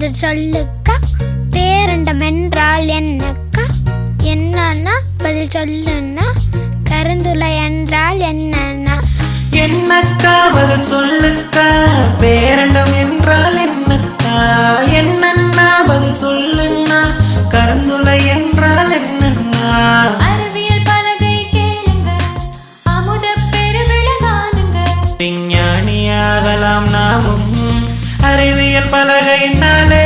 பதில் சொல்லுக்கா. பேரண்டம் என்றால் என்னக்கா? என்னன்னா பதில் சொல்லுன்னா. கருந்துளை என்றால் என்னன்னா? என்னக்கா பதில் சொல்லுக்கா. பேரண்டம் என்றால் என்னக்கா? என்னன்னா பதில் சொல்லுன்னா. கருந்துளை என்றால் என்னன்னா? அறிவியல் பலகை கேளுங்க, அமுத பெருவிழதானுங்க. விஞ்ஞானியாகலாம் நாமும் அறிவியல் பலகையினாலே.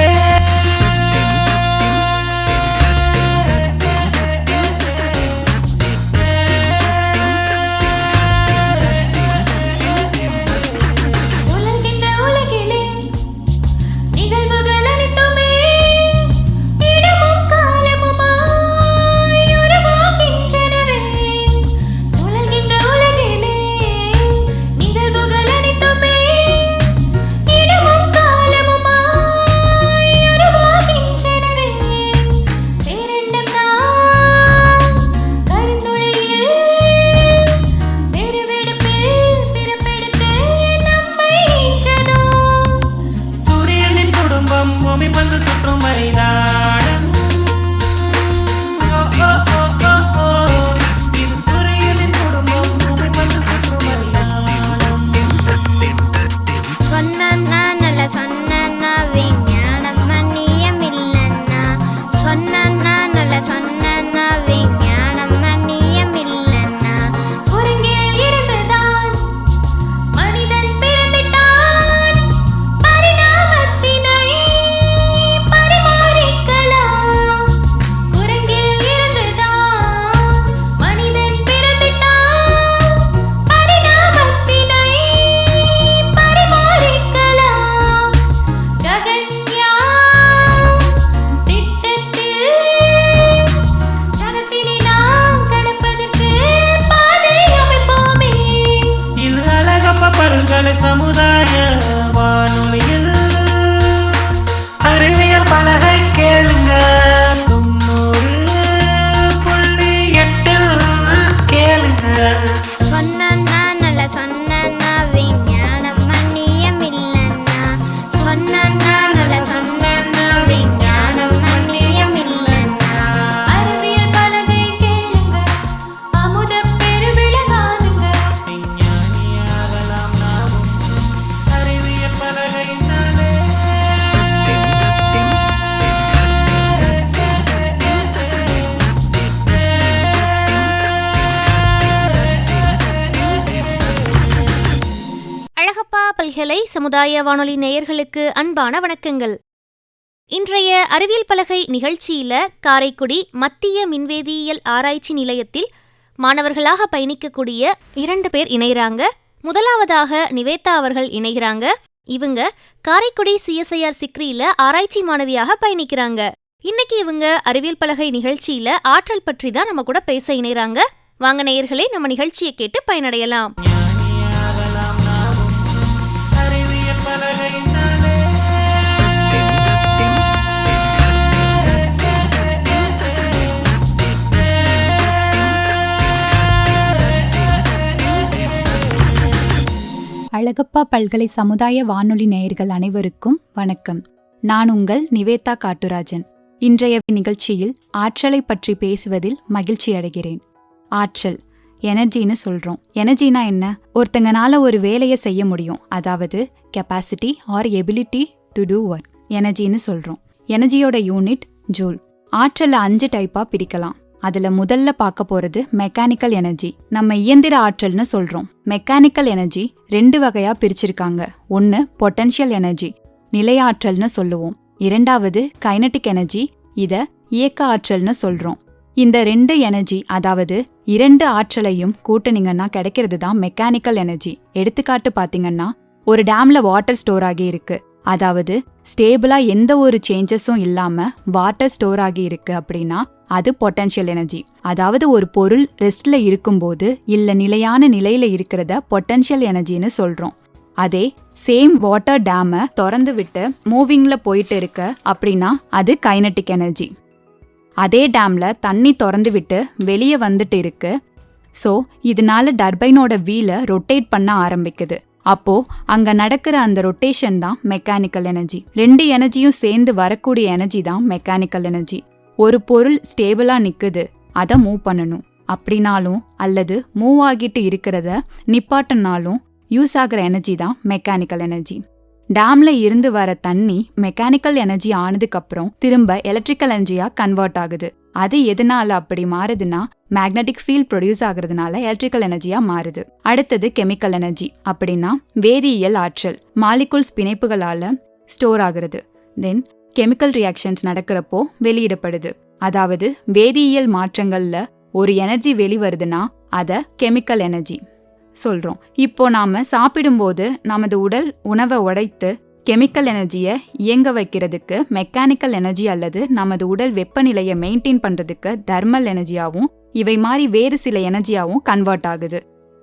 சமுதாய வானொலியில் அறிவியல் பலகை கேளுங்க. 90.8 கேளுங்க. சொன்னா நல்ல சொன்னா விஞ்ஞானம் மண்ணியம் இல்லைன்னா. சொன்னா நல்ல சொன்னா விஞ்ஞானம் மண்ணியம் இல்லைன்னா. அறிவியல் பலகை கேளுங்க, அமுத பெருவிழதானுங்க. விஞ்ஞானியாகலாம் நாமும் அறிவியல் பலகையினாலே. அழகப்பா பல்கலை சமுதாய வானொலி நேயர்களுக்கு அன்பான வணக்கங்கள். இன்றைய அறிவியல் பலகை நிகழ்ச்சியில காரைக்குடி மத்திய மின்வேதியியல் ஆராய்ச்சி நிலையத்தில் மாணவர்களாக பயணிக்கக்கூடிய 2 பேர் இணைகிறாங்க. முதலாவதாக நிவேதா அவர்கள் இணைகிறாங்க. இவங்க காரைக்குடி சிஎஸ்ஐஆர் சிக்ரியில ஆராய்ச்சி மாணவியாக பயணிக்கிறாங்க. இன்னைக்கு இவங்க அறிவியல் பலகை நிகழ்ச்சியில ஆற்றல் பற்றி தான் நம்ம கூட பேச இணைகிறாங்க. வாங்க நேயர்களே, நம்ம நிகழ்ச்சியை கேட்டு பயனடையலாம். விஞ்ஞானியாகலாம் நாமும் அறிவியல் பலகையினாலே. அழகப்பா பல்கலை சமுதாய வானொலி நேயர்கள் அனைவருக்கும் வணக்கம். நான் உங்கள் நிவேதா காட்டுராஜன். இன்றைய நிகழ்ச்சியில் ஆற்றலை பற்றி பேசுவதில் மகிழ்ச்சி அடைகிறேன். ஆற்றல் எனர்ஜின்னு சொல்றோம். எனர்ஜினா என்ன? ஒருத்தங்கனால ஒரு வேலையை செய்ய முடியும், அதாவது capacity or ability to do work, எனர்ஜின்னு சொல்றோம். எனர்ஜியோட யூனிட் ஜூல். ஆற்றலை 5 டைப்பா பிரிக்கலாம். அதுல முதல்ல பார்க்க போறது மெக்கானிக்கல் எனர்ஜி. நம்ம இயந்திர ஆற்றல்னு சொல்றோம். மெக்கானிக்கல் எனர்ஜி 2 வகையா பிரிச்சிருக்காங்க. ஒன்னு பொட்டன்ஷியல் எனர்ஜி, நிலையாற்றல்னு சொல்லுவோம். இரண்டாவது கைனடிக் எனர்ஜி, இத இயக்க ஆற்றல்னு சொல்றோம். இந்த 2 எனர்ஜி, அதாவது 2 ஆற்றலையும் கூட்டுனீங்கன்னா கிடைக்கிறது தான் மெக்கானிக்கல் எனர்ஜி. எடுத்துக்காட்டு பாத்தீங்கன்னா, ஒரு டேம்ல வாட்டர் ஸ்டோர் ஆகி இருக்கு, அதாவது ஸ்டேபிளா எந்த ஒரு சேஞ்சஸும் இல்லாம வாட்டர் ஸ்டோர் ஆகி இருக்கு அப்படின்னா அது பொட்டன்ஷியல் எனர்ஜி. அதாவது ஒரு பொருள் ரெஸ்ட்ல இருக்கும்போது இல்ல நிலையான நிலையில இருக்கிறத பொட்டன்ஷியல் எனர்ஜின்னு சொல்றோம். அதே சேம் வாட்டர் டேமை திறந்து விட்டு மூவிங்ல போயிட்டு இருக்க அப்படின்னா அது கைனடிக் எனர்ஜி. அதே டேம்ல தண்ணி திறந்து விட்டு வெளியே வந்துட்டு இருக்கு. ஸோ இதனால டர்பைனோட வீலை ரொட்டேட் பண்ண ஆரம்பிக்குது. அப்போ அங்க நடக்கிற அந்த ரொட்டேஷன் தான் மெக்கானிக்கல் எனர்ஜி. ரெண்டு எனர்ஜியும் சேர்ந்து வரக்கூடிய எனர்ஜி தான் மெக்கானிக்கல் எனர்ஜி. ஒரு பொருள் ஸ்டேபிளா நிக்குது, அதை மூவ் பண்ணணும் அப்படின்னாலும் அல்லது மூவ் ஆகிட்டு இருக்கிறத நிப்பாட்டினாலும் யூஸ் ஆகிற எனர்ஜி தான் மெக்கானிக்கல் எனர்ஜி. டேம்ல இருந்து வர தண்ணி மெக்கானிக்கல் எனர்ஜி ஆனதுக்கப்புறம் திரும்ப எலக்ட்ரிக்கல் எனர்ஜியா கன்வெர்ட் ஆகுது. அது எதனால அப்படி மாறுதுன்னா மேக்னெட்டிக் ஃபீல்ட் ப்ரொடியூஸ் ஆகுறதுனால எலக்ட்ரிக்கல் எனர்ஜியா மாறுது. அடுத்தது கெமிக்கல் எனர்ஜி அப்படின்னா வேதியியல் ஆற்றல், மாலிகுல்ஸ் பிணைப்புகளால ஸ்டோர் ஆகுறது. தென் கெமிக்கல் ரியாக்ஷன்ஸ் நடக்கிறப்போ வெளியிடப்படுது. அதாவது வேதியியல் மாற்றங்கள்ல ஒரு எனர்ஜி வெளிவருதுன்னா அதை கெமிக்கல் எனர்ஜி சொல்றோம். இப்போ நாம சாப்பிடும்போது நமது உடல் உணவை உடைத்து கெமிக்கல் எனர்ஜியை இயங்க வைக்கிறதுக்கு மெக்கானிக்கல் எனர்ஜி அல்லது நமது உடல் வெப்பநிலையை மெயின்டைன் பண்றதுக்கு தெர்மல் எனர்ஜியாவும் இவை மாதிரி வேறு சில எனர்ஜியாவும் கன்வெர்ட் ஆகுது.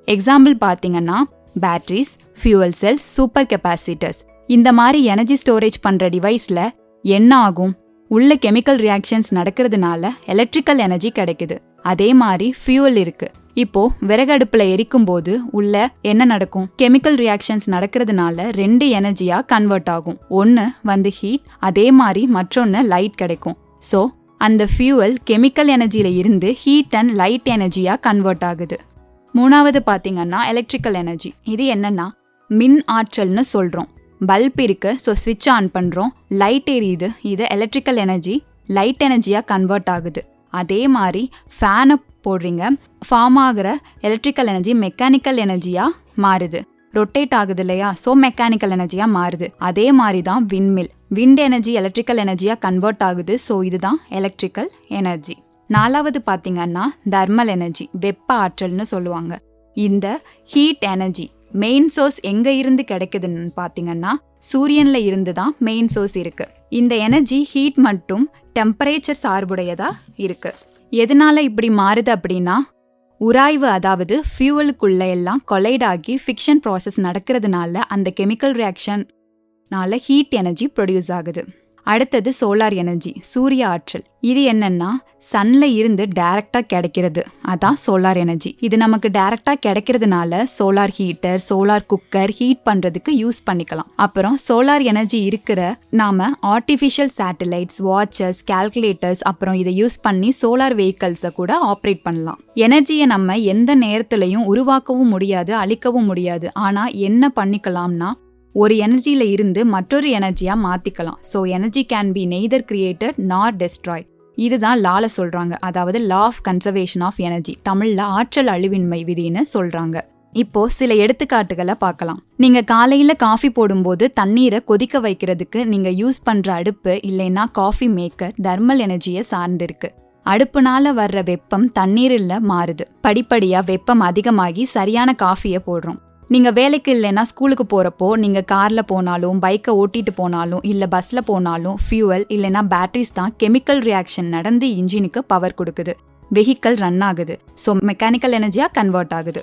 எக்ஸாம்பிள் பார்த்தீங்கன்னா batteries, fuel cells, super capacitors. இந்த மாதிரி எனர்ஜி ஸ்டோரேஜ் பண்ற டிவைஸ்ல என்ன ஆகும்? உள்ள கெமிக்கல் ரியாக்ஷன்ஸ் நடக்கிறதுனால எலக்ட்ரிக்கல் எனர்ஜி கிடைக்குது. அதே மாதிரி ஃபியூவல் இருக்கு. இப்போ விறகடுப்புல எரிக்கும் போது உள்ள என்ன நடக்கும்? கெமிக்கல் ரியாக்ஷன்ஸ் நடக்கிறதுனால ரெண்டு எனர்ஜியா கன்வெர்ட் ஆகும். ஒன்னு ஹீட், அதே மாதிரி மற்றொன்னு லைட் கிடைக்கும். ஸோ அந்த ஃபியூவல் கெமிக்கல் எனர்ஜியில இருந்து ஹீட் அண்ட் லைட் எனர்ஜியா கன்வெர்ட் ஆகுது. மூணாவது பாத்தீங்கன்னா எலக்ட்ரிக்கல் எனர்ஜி. இது என்னன்னா மின் ஆற்றல்னு சொல்றோம். பல்ப் இருக்கு, ஸோ ஸ்விட்ச் ஆன் பண்றோம், லைட் எரியுது, இது எலக்ட்ரிக்கல் எனர்ஜி லைட் எனர்ஜியா கன்வெர்ட் ஆகுது. அதே மாதிரி ஃபேனை போடுறீங்க, ஃபார்ம் ஆகிற எலக்ட்ரிக்கல் எனர்ஜி மெக்கானிக்கல் எனர்ஜியா மாறுது. ரொட்டேட் ஆகுது இல்லையா, ஸோ மெக்கானிக்கல் எனர்ஜியா மாறுது. அதே மாதிரி தான் விண்மில், விண்ட் எனர்ஜி எலக்ட்ரிக்கல் எனர்ஜியா கன்வெர்ட் ஆகுது. ஸோ இதுதான் எலக்ட்ரிக்கல் எனர்ஜி. நாலாவது பார்த்தீங்கன்னா தெர்மல் எனர்ஜி, வெப்ப ஆற்றல்னு சொல்லுவாங்க. இந்த ஹீட் எனர்ஜி மெயின் சோர்ஸ் எங்க இருந்து கிடைக்குதுன்னு பார்த்தீங்கன்னா சூரியன்ல இருந்து தான் மெயின் சோர்ஸ் இருக்கு. இந்த எனர்ஜி ஹீட் மற்றும் டெம்பரேச்சர் சார்புடையதா இருக்கு. எதனால இப்படி மாறுது அப்படின்னா உராய்வு, அதாவது ஃபியூவலுக்குள்ள எல்லாம் கொலைட் ஆகி ஃபிக்ஷன் ப்ராசஸ் நடக்கிறதுனால அந்த கெமிக்கல் ரியாக்ஷன்னால ஹீட் எனர்ஜி ப்ரொடியூஸ் ஆகுது. அடுத்தது சோலார் எனர்ஜி, சூரிய ஆற்றல். இது என்னன்னா சன்ல இருந்து டைரக்டா கிடைக்கிறது, அதான் சோலார் எனர்ஜி. இது நமக்கு டைரக்டா கிடைக்கிறதுனால solar heater, solar cooker heat பண்றதுக்கு யூஸ் பண்ணிக்கலாம். அப்புறம் சோலார் எனர்ஜி இருக்கிற நாம ஆர்டிஃபிஷியல் சேட்டலைட்ஸ், வாட்சஸ், கால்குலேட்டர்ஸ், அப்புறம் இதை யூஸ் பண்ணி சோலார் வெஹிக்கல்ஸை கூட ஆப்ரேட் பண்ணலாம். எனர்ஜியை நம்ம எந்த நேரத்திலையும் உருவாக்கவும் முடியாது, அழிக்கவும் முடியாது. ஆனா என்ன பண்ணிக்கலாம்னா ஒரு எனர்ஜியில இருந்து மற்றொரு எனர்ஜியா மாத்திக்கலாம். So energy can be neither created not destroyed. இதுதான் லால சொல்றாங்க, அதாவது law of conservation of energy, தமிழ்ல ஆற்றல் அழிவின்மை விதின்னு சொல்றாங்க. இப்போ சில எடுத்துக்காட்டுகளை பார்க்கலாம். நீங்க காலையில காஃபி போடும்போது தண்ணீரை கொதிக்க வைக்கிறதுக்கு நீங்க யூஸ் பண்ற அடுப்பு இல்லைன்னா காஃபி மேக்கர் தெர்மல் எனர்ஜியை சார்ந்திருக்கு. அடுப்புனால வர்ற வெப்பம் தண்ணீரில் மாறுது. படிப்படியா வெப்பம் அதிகமாகி சரியான காஃபியை போடுறோம். நீங்க வேலைக்கு இல்லைன்னா ஸ்கூலுக்கு போறப்போ நீங்க கார்ல போனாலும், பைக்கை ஓட்டிட்டு போனாலும், இல்ல பஸ்ல போனாலும் ஃபியூவல் இல்லைன்னா பேட்டரிஸ் தான் கெமிக்கல் ரியாக்ஷன் நடந்து இன்ஜினுக்கு பவர் கொடுக்குது. வெஹிக்கல் ரன் ஆகுது. ஸோ மெக்கானிக்கல் எனர்ஜியா கன்வெர்ட் ஆகுது.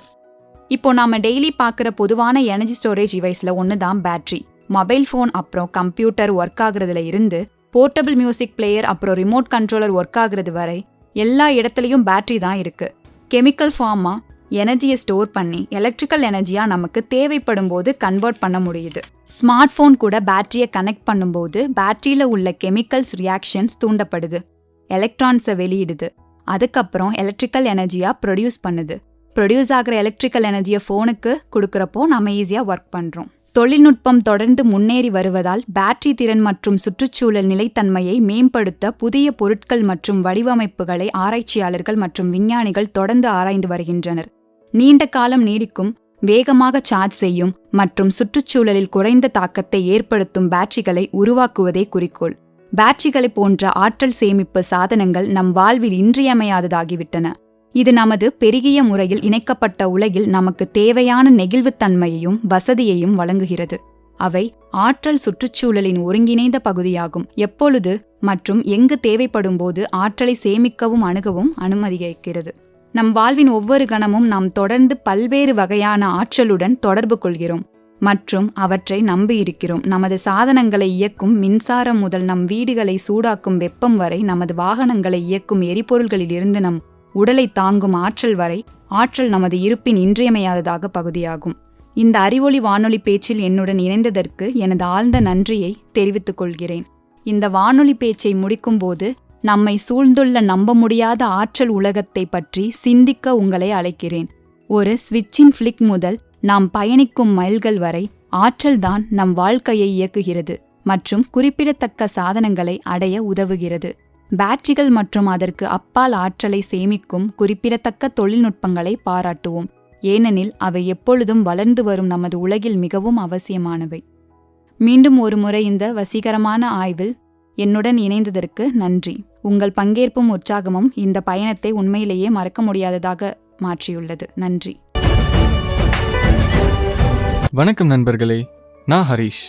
இப்போ நாம டெய்லி பார்க்குற பொதுவான எனர்ஜி ஸ்டோரேஜ் டிவைஸ்ல ஒன்று தான் பேட்டரி. மொபைல் ஃபோன் அப்புறம் கம்ப்யூட்டர் ஒர்க் ஆகுறதுல இருந்து போர்ட்டபிள் மியூசிக் பிளேயர் அப்புறம் ரிமோட் கண்ட்ரோலர் ஒர்க் ஆகுறது வரை எல்லா இடத்துலையும் பேட்டரி தான் இருக்கு. கெமிக்கல் ஃபார்மா எனர்ஜியை ஸ்டோர் பண்ணி எலக்ட்ரிக்கல் எனர்ஜியா நமக்கு தேவைப்படும் போது கன்வெர்ட் பண்ண முடியுது. ஸ்மார்ட் ஃபோன் கூட பேட்டரியை கனெக்ட் பண்ணும்போது பேட்டரியில உள்ள கெமிக்கல்ஸ் ரியாக்ஷன்ஸ் தூண்டப்படுது, எலக்ட்ரான்ஸை வெளியிடுது. அதுக்கப்புறம் எலக்ட்ரிக்கல் எனர்ஜியா ப்ரொடியூஸ் பண்ணுது. ப்ரொடியூஸ் ஆகிற எலக்ட்ரிக்கல் எனர்ஜியை ஃபோனுக்கு கொடுக்குறப்போ நம்ம ஈஸியாக ஒர்க் பண்ணுறோம். தொழில்நுட்பம் தொடர்ந்து முன்னேறி வருவதால் பேட்டரி திறன் மற்றும் சுற்றுச்சூழல் நிலைத்தன்மையை மேம்படுத்த புதிய பொருட்கள் மற்றும் வடிவமைப்புகளை ஆராய்ச்சியாளர்கள் மற்றும் விஞ்ஞானிகள் தொடர்ந்து ஆராய்ந்து வருகின்றனர். நீண்ட காலம் நீடிக்கும், வேகமாக சார்ஜ் செய்யும் மற்றும் சுற்றுச்சூழலில் குறைந்த தாக்கத்தை ஏற்படுத்தும் பேட்டரிகளை உருவாக்குவதே குறிக்கோள். பேட்டரிகளை போன்ற ஆற்றல் சேமிப்பு சாதனங்கள் நம் வாழ்வில் இன்றியமையாததாகிவிட்டன. இது நமது பெருகிய முறையில் இணைக்கப்பட்ட உலகில் நமக்கு தேவையான நெகிழ்வுத்தன்மையையும் வசதியையும் வழங்குகிறது. அவை ஆற்றல் சுற்றுச்சூழலின் ஒருங்கிணைந்த பகுதியாகும். எப்பொழுது மற்றும் எங்கு தேவைப்படும் போது ஆற்றலை சேமிக்கவும் அணுகவும் அனுமதிக்கிறது. நம் வாழ்வின் ஒவ்வொரு கணமும் நாம் தொடர்ந்து பல்வேறு வகையான ஆற்றலுடன் தொடர்பு கொள்கிறோம் மற்றும் அவற்றை நம்பியிருக்கிறோம். நமது சாதனங்களை இயக்கும் மின்சாரம் முதல் நம் வீடுகளை சூடாக்கும் வெப்பம் வரை, நமது வாகனங்களை இயக்கும் எரிபொருள்களிலிருந்து நம் உடலை தாங்கும் ஆற்றல் வரை, ஆற்றல் நமது இருப்பின் இன்றியமையாததாக பகுதியாகும். இந்த அறிவொளி வானொலி பேச்சில் என்னுடன் இணைந்ததற்கு எனது ஆழ்ந்த நன்றியை தெரிவித்துக் கொள்கிறேன். இந்த வானொலி பேச்சை முடிக்கும்போது நம்மை சூழ்ந்துள்ள நம்ப முடியாத ஆற்றல் உலகத்தை பற்றி சிந்திக்க உங்களை அழைக்கிறேன். ஒரு ஸ்விட்சின் ஃபிளிக் முதல் நாம் பயணிக்கும் மைல்கள் வரை ஆற்றல்தான் நம் வாழ்க்கையை இயக்குகிறது மற்றும் குறிப்பிடத்தக்க சாதனங்களை அடைய உதவுகிறது. பேட்டரிகள் மற்றும் அதற்கு அப்பால் ஆற்றலை சேமிக்கும் குறிப்பிடத்தக்க தொழில்நுட்பங்களை பாராட்டுவோம், ஏனெனில் அவை எப்பொழுதும் வளர்ந்து வரும் நமது உலகில் மிகவும் அவசியமானவை. மீண்டும் ஒரு முறை இந்த வசீகரமான ஆய்வில் என்னுடன் இணைந்ததற்கு நன்றி. உங்கள் பங்கேற்பும் உற்சாகமும் இந்த பயணத்தை உண்மையிலேயே மறக்க முடியாததாக மாற்றியுள்ளது. நன்றி. வணக்கம் நண்பர்களே, நான் ஹரீஷ்.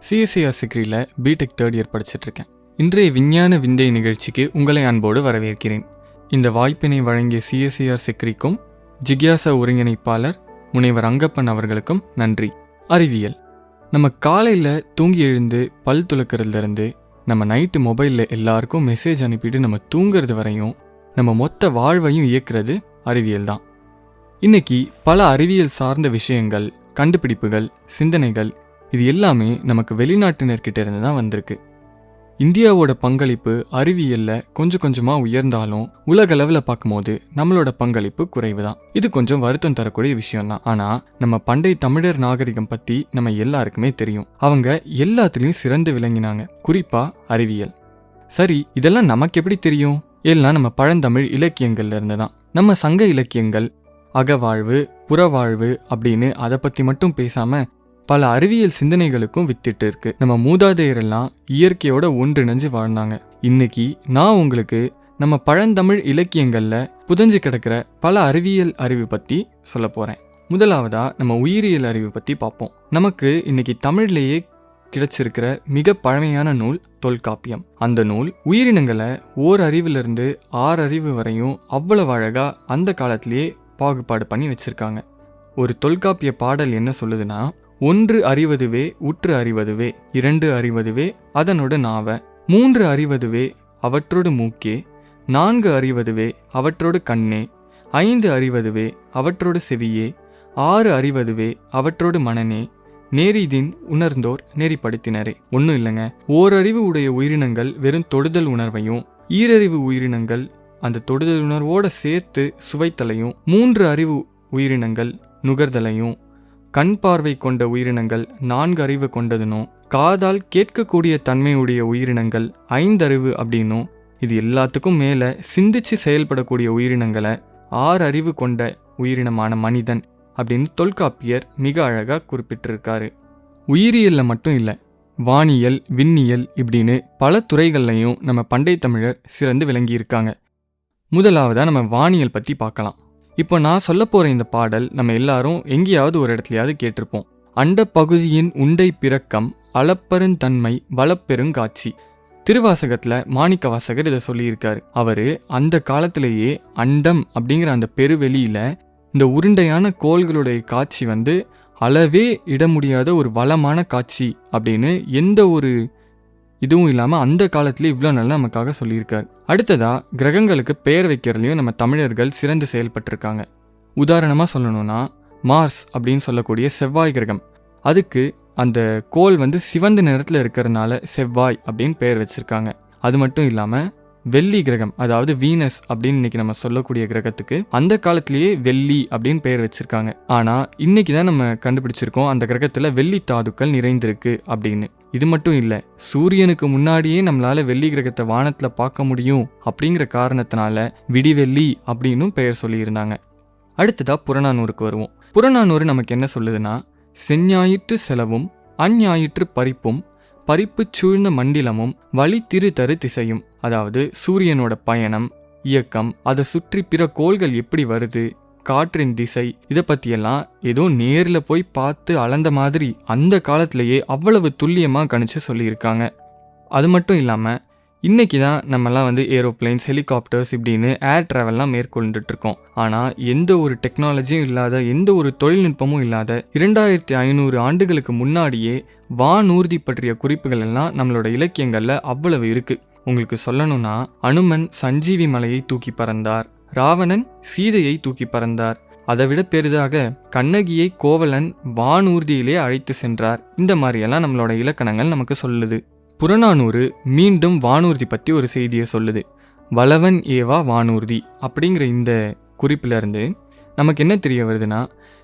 சிஎஸ்ஐஆர் சிக்ரியில் பிடெக் 3rd இயர் படிச்சிட்ருக்கேன். இன்றைய விஞ்ஞான விந்தை நிகழ்ச்சிக்கு உங்களை அன்போடு வரவேற்கிறேன். இந்த வாய்ப்பினை வழங்கிய சிஎஸ்ஐஆர் சிக்ரிக்கும் ஜிக்யாசா ஒருங்கிணைப்பாளர் முனைவர் அங்கப்பன் அவர்களுக்கும் நன்றி. அறிவியல். நம்ம காலையில் தூங்கி எழுந்து பல் துலக்கிறதுலேருந்து நம்ம நைட்டு மொபைலில் எல்லாருக்கும் மெசேஜ் அனுப்பிட்டு நம்ம தூங்கிறது வரையும் நம்ம மொத்த வாழ்வையும் இயக்குறது அறிவியல் தான். இன்னைக்கு பல அறிவியல் சார்ந்த விஷயங்கள், கண்டுபிடிப்புகள், சிந்தனைகள் இது எல்லாமே நமக்கு வெளிநாட்டினர்கிட்ட இருந்து தான் வந்திருக்கு. இந்தியாவோட பங்களிப்பு அறிவியலில் கொஞ்சம் கொஞ்சமாக உயர்ந்தாலும் உலகளவில் பார்க்கும்போது நம்மளோட பங்களிப்பு குறைவு தான். இது கொஞ்சம் வருத்தம் தரக்கூடிய விஷயம்தான். ஆனால் நம்ம பண்டைய தமிழர் நாகரிகம் பற்றி நம்ம எல்லாருக்குமே தெரியும். அவங்க எல்லாத்துலேயும் சிறந்து விளங்கினாங்க, குறிப்பாக அறிவியல். சரி, இதெல்லாம் நமக்கு எப்படி தெரியும்? எல்லாம் நம்ம பழந்தமிழ் இலக்கியங்கள்ல இருந்து தான். நம்ம சங்க இலக்கியங்கள் அகவாழ்வு, புறவாழ்வு அப்படின்னு அதை பற்றி மட்டும் பேசாமல் பல அறிவியல் சிந்தனைகளுக்கும் வித்திட்டு இருக்கு. நம்ம மூதாதையரெல்லாம் இயற்கையோட ஒன்றிணைஞ்சு வாழ்ந்தாங்க. இன்னைக்கு நான் உங்களுக்கு நம்ம பழந்தமிழ் இலக்கியங்களில் புதஞ்சு கிடக்கிற பல அறிவியல் அறிவு பற்றி சொல்ல போகிறேன். முதலாவதா நம்ம உயிரியல் அறிவு பற்றி பார்ப்போம். நமக்கு இன்னைக்கு தமிழ்லேயே கிடைச்சிருக்கிற மிக பழமையான நூல் தொல்காப்பியம். அந்த நூல் உயிரினங்களை 1 அறிவிலிருந்து 6 அறிவு வரையும் அவ்வளவு அழகா அந்த காலத்திலேயே பாகுபாடு பண்ணி வச்சிருக்காங்க. ஒரு தொல்காப்பிய பாடல் என்ன சொல்லுதுன்னா, 1 அறிவதுவே உற்று அறிவதுவே, 2 அறிவதுவே அதனோட நாவ, 3 அறிவதுவே அவற்றோடு மூக்கே, 4 அறிவதுவே அவற்றோடு கண்ணே, 5 அறிவதுவே அவற்றோடு செவியே, 6 அறிவதுவே அவற்றோடு மனனே, நேரிதின் உணர்ந்தோர் நெறிப்படுத்தினரே. ஒன்றும் இல்லைங்க, ஓரறிவு உடைய உயிரினங்கள் வெறும் தொடுதல் உணர்வையும், ஈரறிவு உயிரினங்கள் அந்த தொடுதல் உணர்வோட சேர்த்து சுவைத்தலையும், 3 அறிவு உயிரினங்கள் நுகர்தலையும், கண் பார்வை கொண்ட உயிரினங்கள் 4 அறிவு கொண்டதுனும், காதால் கேட்கக்கூடிய தன்மையுடைய உயிரினங்கள் 5 அறிவு அப்படின்னும், இது எல்லாத்துக்கும் மேலே சிந்திச்சு செயல்படக்கூடிய உயிரினங்களை 6 அறிவு கொண்ட உயிரினமான மனிதன் அப்படின்னு தொல்காப்பியர் மிக அழகாக குறிப்பிட்டிருக்காரு. உயிரியலில் மட்டும் இல்லை, வானியல், விண்ணியல் இப்படின்னு பல துறைகள்லையும் நம்ம பண்டைய தமிழர் சிறந்து விளங்கியிருக்காங்க. முதலாவதாக நம்ம வானியல் பற்றி பார்க்கலாம். இப்போ நான் சொல்ல போகிற இந்த பாடல் நம்ம எல்லாரும் எங்கேயாவது ஒரு இடத்துலையாவது கேட்டிருப்போம். அண்ட பகுதியின் உண்டை பிறக்கம் அளப்பெருந்தன்மை வளப்பெருங்காட்சி. திருவாசகத்தில் மாணிக்க வாசகர் இதை சொல்லியிருக்காரு. அவர் அந்த காலத்திலேயே அண்டம் அப்படிங்கிற அந்த பெருவெளியில் இந்த உருண்டையான கோள்களுடைய காட்சி அளவே இட முடியாத ஒரு வளமான காட்சி அப்படின்னு எந்த ஒரு இதுவும் இல்லாமல் அந்த காலத்துல இவ்வளோ நல்லா நமக்காக சொல்லியிருக்காரு. அடுத்ததா கிரகங்களுக்கு பெயர் வைக்கிறதுலையும் நம்ம தமிழர்கள் சிறந்து செயல்பட்டிருக்காங்க. உதாரணமாக சொல்லணும்னா மார்ஸ் அப்படின்னு சொல்லக்கூடிய செவ்வாய் கிரகம், அதுக்கு அந்த கோள் சிவந்த நிறத்தில் இருக்கிறதுனால செவ்வாய் அப்படின்னு பெயர் வச்சிருக்காங்க. அது மட்டும் இல்லாமல் வெள்ளி கிரகம், அதாவது வீனஸ் அப்படின்னு இன்னைக்கு நம்ம சொல்லக்கூடிய கிரகத்துக்கு அந்த காலத்திலேயே வெள்ளி அப்படின்னு பெயர் வச்சிருக்காங்க. ஆனால் இன்னைக்கு தான் நம்ம கண்டுபிடிச்சிருக்கோம் அந்த கிரகத்தில் வெள்ளி தாதுக்கள் நிறைந்திருக்கு அப்படின்னு. இது மட்டும் இல்லை, சூரியனுக்கு முன்னாடியே நம்மளால வெள்ளி கிரகத்தை வானத்தில் பார்க்க முடியும் அப்படிங்கிற காரணத்தினால விடிவெள்ளி அப்படின்னும் பெயர் சொல்லியிருந்தாங்க. அடுத்ததா புறநானூறுக்கு வருவோம். புறநானூறு நமக்கு என்ன சொல்லுதுன்னா, செஞ்ஞாயிற்று செலவும் அஞ்ஞாயிற்று பறிப்பும் பறிப்பு சூழ்ந்த மண்டிலமும் வழி திரு தரு திசையும். அதாவது சூரியனோட பயணம், இயக்கம், அதை சுற்றி பிற கோள்கள் எப்படி வருது, காற்றின் திசை, இதை பற்றியெல்லாம் ஏதோ நேரில் போய் பார்த்து அளந்த மாதிரி அந்த காலத்திலேயே அவ்வளவு துல்லியமாக கணிச்சு சொல்லியிருக்காங்க. அது மட்டும் இல்லாமல் இன்றைக்கி தான் நம்மலாம் ஏரோப்ளைன்ஸ், ஹெலிகாப்டர்ஸ் இப்படின்னு ஏர் ட்ராவல்லாம் மேற்கொண்டுட்ருக்கோம். ஆனால் எந்த ஒரு டெக்னாலஜியும் இல்லாத, எந்த ஒரு தொழில்நுட்பமும் இல்லாத 2500 ஆண்டுகளுக்கு முன்னாடியே வானூர்தி பற்றிய குறிப்புகள் எல்லாம் நம்மளோட இலக்கியங்களில் அவ்வளவு இருக்குது. உங்களுக்கு சொல்லணும்னா, அனுமன் சஞ்சீவி மலையை தூக்கி பறந்தார், ராவணன் சீதையை தூக்கி பறந்தார், அதை விட பெரிதாக கண்ணகியை கோவலன் வானூர்தியிலே அழைத்து சென்றார். இந்த மாதிரியெல்லாம் நம்மளோட இலக்கணங்கள் நமக்கு சொல்லுது. புறநானூறு மீண்டும் வானூர்தி பற்றி ஒரு செய்தியை சொல்லுது. வளவன் ஏவா வானூர்தி அப்படிங்கிற இந்த குறிப்பிலிருந்து நமக்கு என்ன தெரிய வருதுன்னா,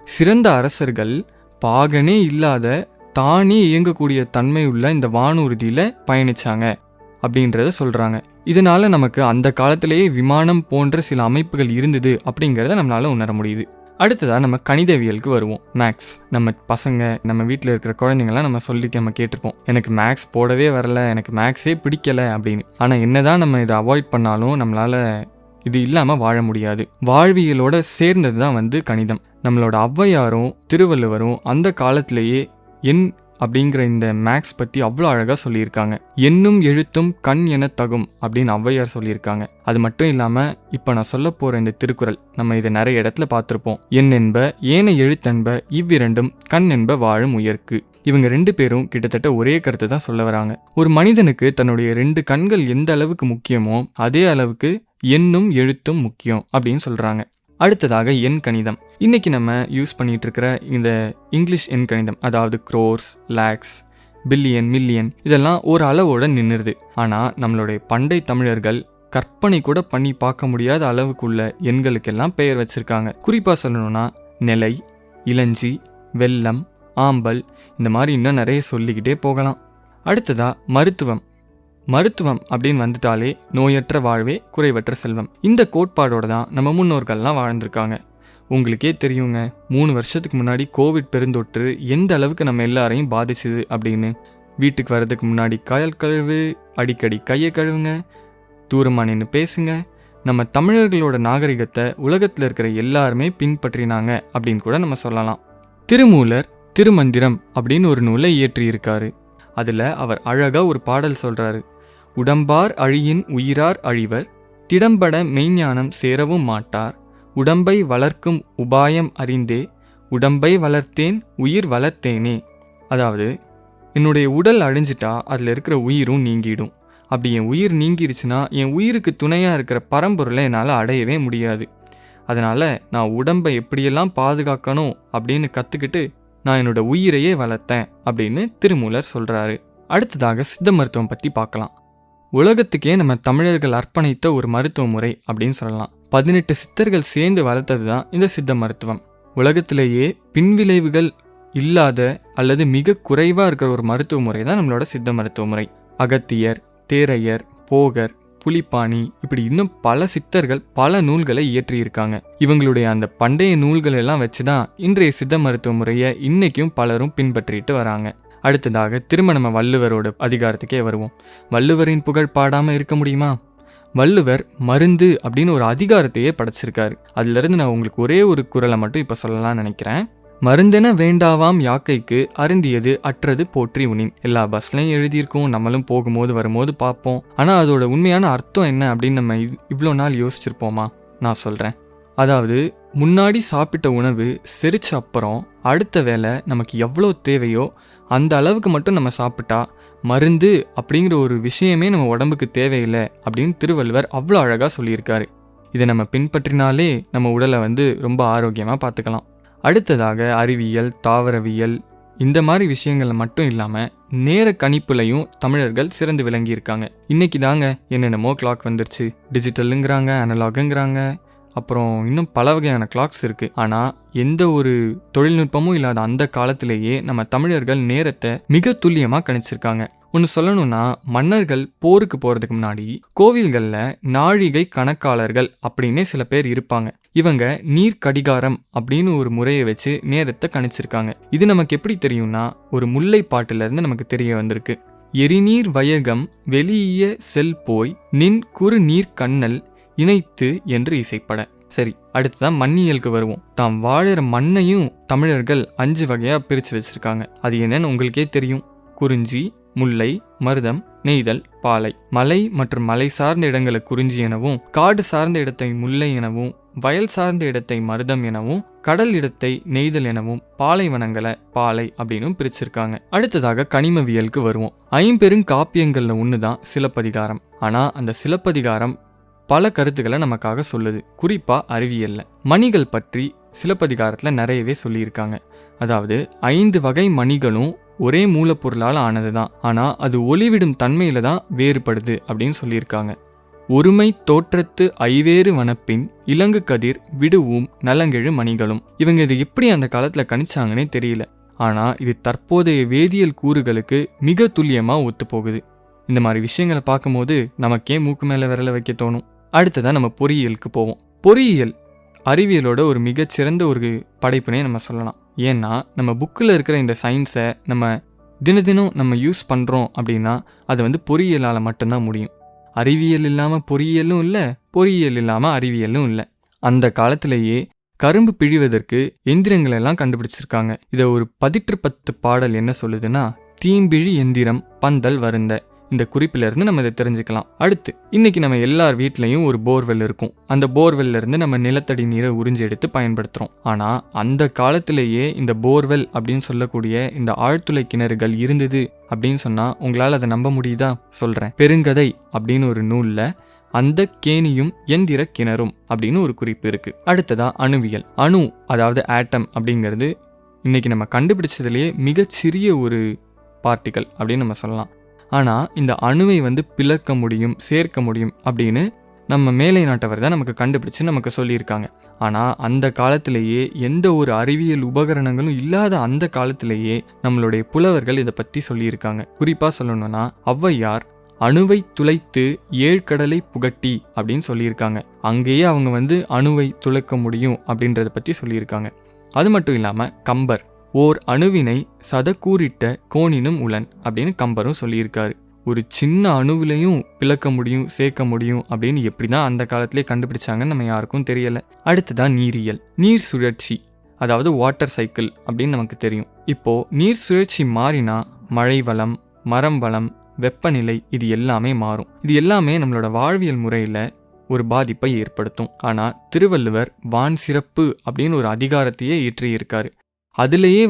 சிறந்த அரசர்கள் பாகனே இல்லாத தானே இயங்கக்கூடிய தன்மை உள்ள இந்த வானூர்தியில் பயணிச்சாங்க அப்படின்றத சொல்கிறாங்க. இதனால நமக்கு அந்த காலத்திலேயே விமானம் போன்ற சில அமைப்புகள் இருந்தது அப்படிங்கிறத நம்மளால உணர முடியுது. அடுத்ததாக நம்ம கணிதவியலுக்கு வருவோம். மேக்ஸ். நம்ம பசங்க, நம்ம வீட்டில் இருக்கிற குழந்தைங்களாம் நம்ம கேட்டிருப்போம், எனக்கு மேக்ஸ் போடவே வரல, எனக்கு மேக்ஸே பிடிக்கலை அப்படின்னு. ஆனால் என்னதான் நம்ம இதை அவாய்ட் பண்ணாலும் நம்மளால் இது இல்லாமல் வாழ முடியாது. வாழ்வியலோட சேர்ந்தது தான் கணிதம். நம்மளோட ஔவையாரும் திருவள்ளுவரும் அந்த காலத்திலேயே எண் அப்படிங்கிற இந்த மேக்ஸ் பற்றி அவ்வளோ அழகாக சொல்லியிருக்காங்க. எண்ணும் எழுத்தும் கண் என தகும் அப்படின்னு ஔவையார் சொல்லியிருக்காங்க. அது மட்டும் இல்லாமல் இப்போ நான் சொல்ல போகிற இந்த திருக்குறள் நம்ம இதை நிறைய இடத்துல பார்த்துருப்போம். எண் என்ப ஏன எழுத்தென்ப இவ்விரண்டும் கண் என்ப வாழும் உயர்க்கு. இவங்க 2 பேரும் கிட்டத்தட்ட ஒரே கருத்தை தான் சொல்ல வராங்க. ஒரு மனிதனுக்கு தன்னுடைய 2 கண்கள் எந்த அளவுக்கு முக்கியமோ அதே அளவுக்கு எண்ணும் எழுத்தும் முக்கியம் அப்படின்னு சொல்கிறாங்க. அடுத்ததாக எண் கணிதம். இன்னைக்கு நம்ம யூஸ் பண்ணிட்டு இருக்கிற இந்த இங்கிலீஷ் எண் கணிதம், அதாவது க்ரோர்ஸ், லேக்ஸ், பில்லியன், மில்லியன், இதெல்லாம் ஒரு அளவோட நின்றுது. ஆனால் நம்மளுடைய பண்டை தமிழர்கள் கற்பனை கூட பண்ணி பார்க்க முடியாத அளவுக்குள்ள எண்களுக்கெல்லாம் பெயர் வச்சிருக்காங்க. குறிப்பாக சொல்லணும்னா நெலை, இளஞ்சி, வெள்ளம், ஆம்பல், இந்த மாதிரி இன்னும் நிறைய சொல்லிக்கிட்டே போகலாம். அடுத்ததா மருத்துவம் அப்படின்னு வந்துட்டாலே நோயற்ற வாழ்வே குறைவற்ற செல்வம். இந்த கோட்பாடோட தான் நம்ம முன்னோர்கள்லாம் வாழ்ந்திருக்காங்க. உங்களுக்கே தெரியுங்க, 3 வருஷத்துக்கு முன்னாடி கோவிட் பெருந்தொற்று எந்த அளவுக்கு நம்ம எல்லாரையும் பாதிச்சுது அப்படின்னு. வீட்டுக்கு வர்றதுக்கு முன்னாடி கால் கழுவு, அடிக்கடி கையை கழுவுங்க, தூரமாக நின்று பேசுங்க. நம்ம தமிழர்களோட நாகரிகத்தை உலகத்தில் இருக்கிற எல்லாருமே பின்பற்றினாங்க அப்படின்னு கூட நம்ம சொல்லலாம். திருமூலர் திருமந்திரம் அப்படின்னு ஒரு நூலை இயற்றியிருக்காரு. அதில் அவர் அழகாக ஒரு பாடல் சொல்கிறாரு. உடம்பார் அழியின் உயிரார் அழிவர், திடம்பட மெய்ஞானம் சேரவும் மாட்டார், உடம்பை வளர்க்கும் உபாயம் அறிந்தே உடம்பை வளர்த்தேன் உயிர் வளர்த்தேனே. அதாவது, என்னுடைய உடல் அழிஞ்சிட்டா அதில் இருக்கிற உயிரும் நீங்கிடும். அப்படி என் உயிர் நீங்கிருச்சுன்னா என் உயிருக்கு துணையாக இருக்கிற பரம்பொருளை என்னால் அடையவே முடியாது. அதனால் நான் உடம்பை எப்படியெல்லாம் பாதுகாக்கணும் அப்படின்னு கற்றுக்கிட்டு நான் என்னோட உயிரையே வளர்த்தேன் அப்படின்னு திருமூலர் சொல்கிறாரு. அடுத்ததாக சித்த மருத்துவம் பற்றி பார்க்கலாம். உலகத்துக்கே நம்ம தமிழர்கள் அர்ப்பணித்த ஒரு மருத்துவ முறை அப்படின்னு சொல்லலாம். 18 சித்தர்கள் சேர்ந்து வளர்த்தது தான் இந்த சித்த மருத்துவம். உலகத்திலேயே பின்விளைவுகள் இல்லாத அல்லது மிக குறைவாக இருக்கிற ஒரு மருத்துவ முறை தான் நம்மளோட சித்த மருத்துவ முறை. அகத்தியர், தேரையர், போகர், புலிப்பாணி, இப்படி இன்னும் பல சித்தர்கள் பல நூல்களை இயற்றியிருக்காங்க. இவங்களுடைய அந்த பண்டைய நூல்கள் எல்லாம் வச்சு தான் இன்றைய சித்த மருத்துவ முறையை இன்னைக்கும் பலரும் பின்பற்றிட்டு வராங்க. அடுத்ததாக திரும்ப நம்ம வள்ளுவரோட அதிகாரத்துக்கே வருவோம். வள்ளுவரின் புகழ் பாடாமல் இருக்க முடியுமா? வள்ளுவர் மருந்து அப்படின்னு ஒரு அதிகாரத்தையே படைச்சிருக்காரு. அதுலேருந்து நான் உங்களுக்கு ஒரே ஒரு குறளை மட்டும் இப்போ சொல்லலாம்னு நினைக்கிறேன். மருந்தென வேண்டாவாம் யாக்கைக்கு அருந்தியது அற்றது போற்றி உனின். எல்லா பஸ்லையும் எழுதியிருக்கோம், நம்மளும் போகும்போது வரும்போது பார்ப்போம். ஆனால் அதோட உண்மையான அர்த்தம் என்ன அப்படின்னு நம்ம இவ்வளோ நாள் யோசிச்சிருப்போமா? நான் சொல்கிறேன். அதாவது, முன்னாடி சாப்பிட்ட உணவு செரிச்ச அப்புறம் அடுத்த வேளை நமக்கு எவ்வளோ தேவையோ அந்த அளவுக்கு மட்டும் நம்ம சாப்பிட்டா மருந்து அப்படிங்கிற ஒரு விஷயமே நம்ம உடம்புக்கு தேவையில்லை அப்படின்னு திருவள்ளுவர் அவ்வளோ அழகாக சொல்லியிருக்காரு. இதை நம்ம பின்பற்றினாலே நம்ம உடலை ரொம்ப ஆரோக்கியமாக பார்த்துக்கலாம். அடுத்ததாக அறிவியல், தாவரவியல், இந்த மாதிரி விஷயங்கள் மட்டும் இல்லாமல் நேர கணிப்புலையும் தமிழர்கள் சிறந்து விளங்கியிருக்காங்க. இன்னைக்கு தாங்க என்னென்னமோ கிளாக் வந்துருச்சு, டிஜிட்டலுங்கிறாங்க, அனலாகுங்கிறாங்க, அப்புறம் இன்னும் பல வகையான கிளாக்ஸ் இருக்குது. ஆனால் எந்த ஒரு தொழில்நுட்பமும் இல்லாத அந்த காலத்திலேயே நம்ம தமிழர்கள் நேரத்தை மிக துல்லியமாக கணிச்சிருக்காங்க. ஒன்று சொல்லணும்னா, மன்னர்கள் போருக்கு போகிறதுக்கு முன்னாடி கோவில்களில் நாழிகை கணக்காளர்கள் அப்படின்னே சில பேர் இருப்பாங்க. இவங்க நீர்க்கடிகாரம் அப்படின்னு ஒரு முறையை வச்சு நேரத்தை கணிச்சிருக்காங்க. இது நமக்கு எப்படி தெரியும்னா, ஒரு முல்லை பாட்டிலிருந்து நமக்கு தெரிய வந்திருக்கு. எரிநீர் வயகம் வெளிய செல் போய் நின் குறு நீர் கண்ணல் இணைத்து என்று இசைப்பட. சரி, அடுத்ததான் மண்ணியலுக்கு வருவோம். தாம் வாழற மண்ணையும் தமிழர்கள் 5 வகையாக பிரித்து வச்சிருக்காங்க. அது என்னன்னு உங்களுக்கே தெரியும். குறிஞ்சி, முல்லை, மருதம், நெய்தல், பாலை. மலை மற்றும் மலை சார்ந்த இடங்களை குறிஞ்சி எனவும், காடு சார்ந்த இடத்தை முல்லை எனவும், வயல் சார்ந்த இடத்தை மருதம் எனவும், கடல் இடத்தை நெய்தல் எனவும், பாலைவனங்களை பாலை அப்படின்னு பிரிச்சிருக்காங்க. அடுத்ததாக கனிமவியலுக்கு வருவோம். 5 பெருங்காப்பியங்கள்ல ஒன்று தான் சிலப்பதிகாரம். ஆனால் அந்த சிலப்பதிகாரம் பல கருத்துக்களை நமக்காக சொல்லுது, குறிப்பாக அறிவியல்ல. மணிகள் பற்றி சிலப்பதிகாரத்தில் நிறையவே சொல்லியிருக்காங்க. அதாவது 5 வகை மணிகளும் ஒரே மூலப்பொருளால் ஆனது தான், ஆனால் அது ஒளிவிடும் தன்மையில தான் வேறுபடுது அப்படின்னு சொல்லியிருக்காங்க. ஒருமை தோற்றத்து ஐவேறு வனப்பின் இலங்கு கதிர் விடுவும் நலங்கெழு மணிகளும். இவங்க இது எப்படி அந்த காலத்தில் கணிச்சாங்கன்னே தெரியல. ஆனால் இது தற்போதைய வேதியியல் கூறுகளுக்கு மிக துல்லியமாக ஒத்து போகுது. இந்த மாதிரி விஷயங்களை பார்க்கும்போது நமக்கே மூக்கு மேலே விரல வைக்க தோணும். அடுத்ததான் நம்ம பொறியியலுக்கு போவோம். பொறியியல் அறிவியலோட ஒரு மிகச்சிறந்த ஒரு படைப்புனே நம்ம சொல்லலாம். ஏன்னா நம்ம புக்கில் இருக்கிற இந்த சயின்ஸை நம்ம தினம் நம்ம யூஸ் பண்ணுறோம் அப்படின்னா அது பொறியியலால் மட்டும்தான் முடியும். அறிவியல் இல்லாமல் பொறியியலும் இல்லை, பொறியியல் இல்லாமல் அறிவியலும் இல்லை. அந்த காலத்திலேயே கரும்பு பிழிவதற்கு எந்திரங்கள் எல்லாம் கண்டுபிடிச்சிருக்காங்க. இதை ஒரு 10 பாடல் என்ன சொல்லுதுன்னா, தீம்பிழி எந்திரம் பந்தல் வருந்த. இந்த குறிப்பிலிருந்து நம்ம இதை தெரிஞ்சுக்கலாம். அடுத்து இன்னைக்கு நம்ம எல்லார் வீட்லையும் ஒரு போர்வெல் இருக்கும். அந்த போர்வெல்ல இருந்து நம்ம நிலத்தடி நீரை உறிஞ்சி எடுத்து பயன்படுத்துறோம். ஆனா அந்த காலத்திலேயே இந்த போர்வெல் அப்படின்னு சொல்லக்கூடிய இந்த ஆழ்துளை கிணறுகள் இருந்தது அப்படின்னு சொன்னா உங்களால் அதை நம்ப முடியுதா? சொல்றேன். பெருங்கதை அப்படின்னு ஒரு நூல்ல அந்த கேணியும் எந்திர கிணறும் அப்படின்னு ஒரு குறிப்பு இருக்கு. அடுத்ததா அணுவியல். அணு அதாவது ஆட்டம் அப்படிங்கிறது இன்னைக்கு நம்ம கண்டுபிடிச்சதுலேயே மிகச்சிறிய ஒரு பார்ட்டிகல் அப்படின்னு நம்ம சொல்லலாம். ஆனால் இந்த அணுவை பிளக்க முடியும், சேர்க்க முடியும் அப்படின்னு நம்ம மேலை நாட்டவர் தான் நமக்கு கண்டுபிடிச்சு நமக்கு சொல்லியிருக்காங்க. ஆனால் அந்த காலத்திலேயே எந்த ஒரு அறிவியல் உபகரணங்களும் இல்லாத அந்த காலத்திலேயே நம்மளுடைய புலவர்கள் இதை பற்றி சொல்லியிருக்காங்க. குறிப்பாக சொல்லணும்னா ஔவையார் அணுவை துளைத்து 7 கடலை புகட்டி அப்படின்னு சொல்லியிருக்காங்க. அங்கேயே அவங்க அணுவை துளைக்க முடியும் அப்படின்றத பற்றி சொல்லியிருக்காங்க. அது மட்டும் இல்லாமல் கம்பர் ஓர் அணுவினை சதக்கூறிட்ட கோணினும் உலன் அப்படின்னு கம்பரும் சொல்லியிருக்காரு. ஒரு சின்ன அணுவிலையும் பிளக்க முடியும், சேர்க்க முடியும் அப்படின்னு எப்படி தான் அந்த காலத்திலே கண்டுபிடிச்சாங்கன்னு நம்ம யாருக்கும் தெரியல. அடுத்ததான் நீரியல். நீர் சுழற்சி அதாவது வாட்டர் சைக்கிள் அப்படின்னு நமக்கு தெரியும். இப்போ நீர் சுழற்சி மாறினா மழை வளம், மரம் வளம், வெப்பநிலை இது எல்லாமே மாறும். இது எல்லாமே நம்மளோட வாழ்வியல் முறையில் ஒரு பாதிப்பை ஏற்படுத்தும். ஆனால் திருவள்ளுவர் வான் சிறப்பு அப்படின்னு ஒரு அதிகாரத்தையே இயற்றியிருக்காரு. அதுலேயே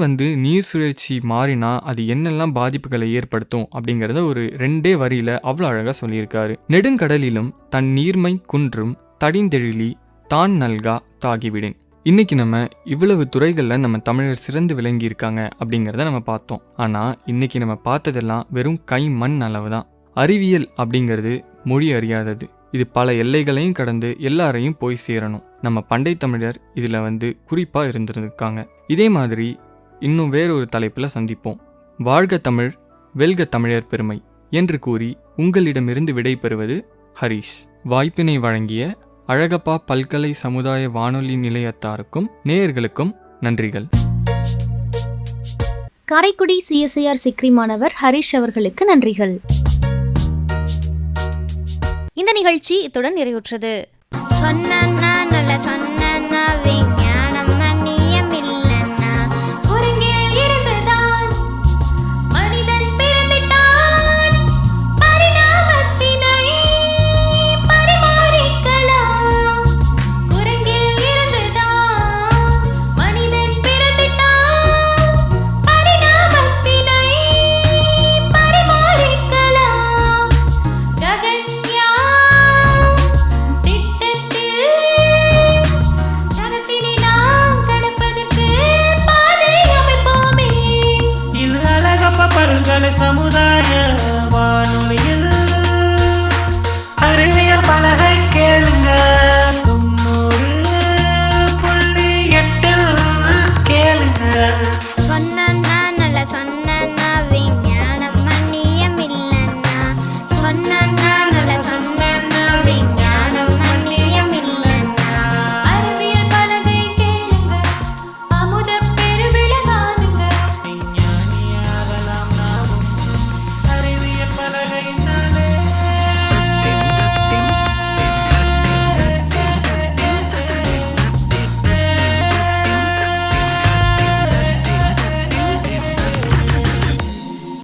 நீர் சுழற்சி மாறினா அது என்னெல்லாம் பாதிப்புகளை ஏற்படுத்தும் அப்படிங்கிறத ஒரு 2 வரியில அவ்வளோ அழகாக சொல்லியிருக்காரு. நெடுங்கடலிலும் தன் நீர்மை குன்றும் தடிந்தெழிலி தான் நல்கா தாகிவிடேன். இன்னைக்கு நம்ம இவ்வளவு துறைகளில் நம்ம தமிழர் சிறந்து விளங்கி இருக்காங்க அப்படிங்கிறத நம்ம பார்த்தோம். ஆனால் இன்னைக்கு நம்ம பார்த்ததெல்லாம் வெறும் கை மண் அளவு தான். அறிவியல் அப்படிங்கிறது மொழி அறியாதது. இது பல எல்லைகளையும் கடந்து எல்லாரையும் போய் சேரணும். நம்ம பண்டை தமிழர் இதில் குறிப்பாக இருந்திருக்காங்க. இதே மாதிரி இன்னும் வேறொரு தலைப்பில் சந்திப்போம். வாழ்க தமிழ், வெல்க தமிழர் பெருமை என்று கூறி உங்களிடமிருந்து விடை பெறுவது ஹரீஷ். வாய்ப்பினை வழங்கிய அழகப்பா பல்கலை சமுதாய வானொலி நிலையத்தாருக்கும் நேயர்களுக்கும் நன்றிகள். காரைக்குடி CSIR சிக்ரி மாணவர் ஹரிஷ் அவர்களுக்கு நன்றிகள். இந்த நிகழ்ச்சி இத்துடன் நிறைவுற்றது. சொன்னா நல்ல சொன்ன